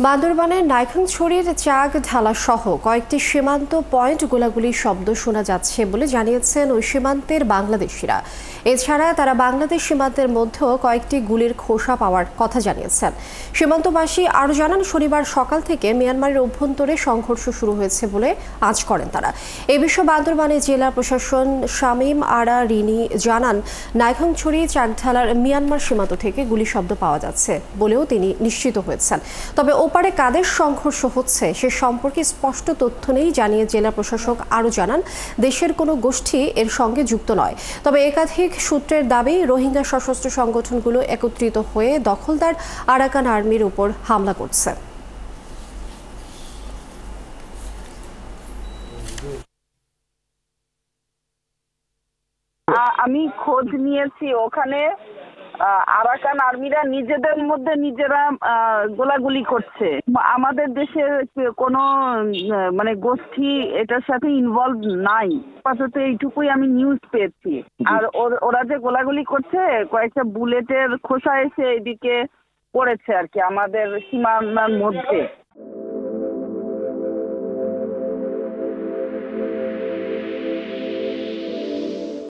বান্দরবানের নাইখাংছড়ির চাক ঢালা সহ কয়েকটি সীমান্ত পয়েন্ট গোলাগুলির শব্দ শোনা যাচ্ছে বলে জানিয়েছেন ওই সীমান্তের বাংলাদেশিরা। এছাড়া তারা বাংলাদেশ সীমান্তের মধ্যেও কয়েকটি গুলির খোসা পাওয়ার কথা জানিয়েছেন। সীমান্তবাসী আরও জানান, শনিবার সকাল থেকে মিয়ানমারের অভ্যন্তরে সংঘর্ষ শুরু হয়েছে বলে আঁচ করেন তারা। এ বিষয়ে বান্দরবানের জেলা প্রশাসন শামীম আরা রিনি জানান, নাইখাংছড়ি চাকঢালার মিয়ানমার সীমান্ত থেকে গুলি শব্দ পাওয়া যাচ্ছে বলেও তিনি নিশ্চিত হয়েছেন। তবে ওপারে কাদের সংঘর্ষ হচ্ছে সে সম্পর্কে স্পষ্ট তথ্য নেই জানিয়ে জেলা প্রশাসক আরও জানান, দেশের কোনো গোষ্ঠী এর সঙ্গে যুক্ত নয়। তবে একাধিক সূত্রের দাবি, রোহিঙ্গা সশস্ত্র সংগঠনগুলো একত্রিত হয়ে দখলদার আরাকান আর্মির উপর হামলা করছে। আমি খোঁজ নিয়েছি, ওখানে আরাকান আর্মিরা নিজেদের মধ্যে নিজেরা গোলাগুলি করছে। আমাদের দেশের কোনো গোষ্ঠী এটার সাথে ইনভলভ নাই, আপাতত এইটুকুই আমি নিউজ পেয়েছি। আর ওরা যে গোলাগুলি করছে, কয়েকটা বুলেটের খোসা এসে এদিকে পড়েছে আর কি, আমাদের সীমানার মধ্যে।